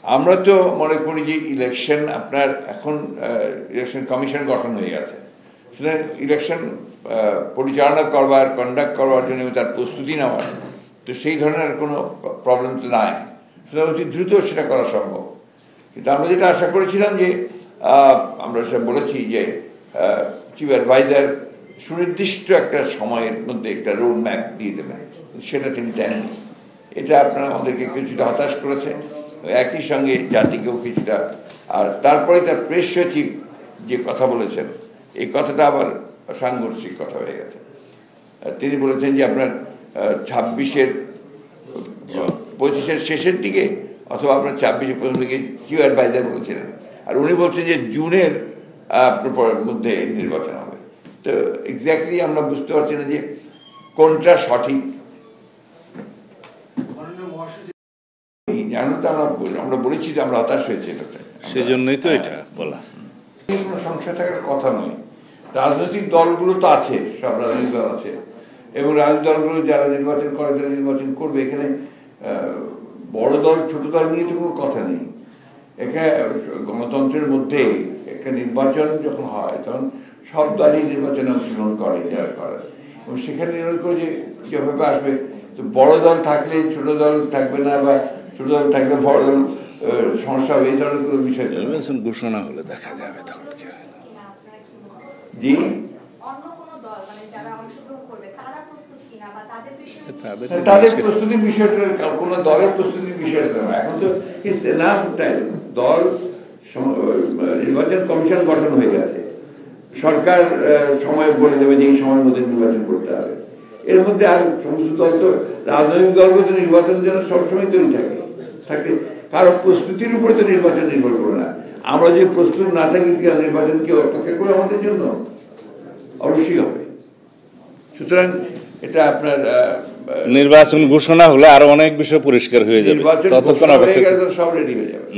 আমরা তো মনে করি যে ইলেকশন আপনার এখন ইলেকশন কমিশন গঠন হয়ে গেছে, সুতরাং ইলেকশন পরিচালনা করবার কন্ডাক্ট করবার জন্য তার প্রস্তুতি নেওয়ার তো সেই ধরনের কোনো প্রবলেম তো নাই, সুতরাং অতি দ্রুত সেটা করা সম্ভব। কিন্তু আমরা যেটা আশা করেছিলাম যে আমরা সেটা বলেছি যে চিফ অ্যাডভাইজার সুনির্দিষ্ট একটা সময়ের মধ্যে একটা রোড ম্যাপ দিয়ে দেবেন, সেটা তিনি দেননি। এটা আপনারা আমাদেরকে কিছুটা হতাশ করেছে, একই সঙ্গে জাতিকেও কিছুটা। আর তারপরে তার প্রেস সচিব যে কথা বলেছেন, এই কথাটা আবার সাংঘর্ষিক কথা হয়ে গেছে। তিনি বলেছেন যে আপনার 25-এর শেষের দিকে অথবা আপনার 26-এর প্রথম দিকে চিফ অ্যাডভাইজার বলেছিলেন, আর উনি বলছেন যে জুনের মধ্যে নির্বাচন হবে। তো এক্স্যাক্টলি আমরা বুঝতে পারছি না যে কোনটা সঠিক। জানো তো আমরা বলেছি যে আমরা হতাশ হয়েছি, সেজন্যই তো এটা বলা। কোনো সংশয় থাকার কথা নয়। রাজনৈতিক দলগুলো তো আছে, সব রাজনৈতিক দল আছে, এবং রাজনৈতিক দলগুলো যারা নির্বাচন করে তারা নির্বাচন করবে। এখানে বড় দল ছোট দল নিয়ে তো কোনো কথা নেই। এখানে গণতন্ত্রের মধ্যে একটা নির্বাচন যখন হয় তখন সব দলই নির্বাচনে অংশগ্রহণ করে যারা করার, এবং সেখানে নির্ণয় করে যে যেভাবে আসবে। তো বড় দল থাকলে ছোট দল থাকবে না, বা ছোট দল থাকলে বড় দল সমস্যা হবে, এই ধরনের কোনো বিষয় ঘোষণা হলে দেখা যাবে তখন কি হয়। জি, তাদের প্রস্তুতির বিষয়টা কোন দলের প্রস্তুতির বিষয়টা নয়। এখন তো দল নির্বাচন কমিশন গঠন হয়ে গেছে, সরকার সময় বলে দেবে যে এই সময়ের মধ্যে নির্বাচন করতে হবে। এর মধ্যে আর সমস্ত দল তো রাজনৈতিক দলগুলো তো নির্বাচনের জন্য সবসময় তৈরি থাকে কারো প্রস্তুতির উপরে তো নির্বাচন নির্ভর করে না। আমরা যে প্রস্তুত না থাকি নির্বাচন কি অপেক্ষা করে আমাদের জন্য? অবশ্যই হবে। সুতরাং এটা আপনার নির্বাচন ঘোষণা হলে আরো অনেক বিষয় পরিষ্কার হয়ে যাবে, ততক্ষণ সব রেডি হয়ে যাবে।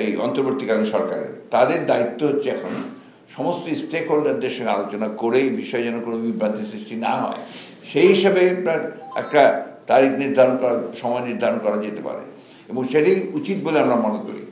এই অন্তর্বর্তীকালীন সরকারের তাদের দায়িত্ব হচ্ছে এখন সমস্ত স্টেক হোল্ডারদের সঙ্গে আলোচনা করে এই বিষয়ে যেন কোনো বিভ্রান্তি সৃষ্টি না হয়, সেই হিসাবে আপনার একটা তারিখ নির্ধারণ করা, সময় নির্ধারণ করা যেতে পারে, এবং সেটাই উচিত বলে আমরা মনে করি।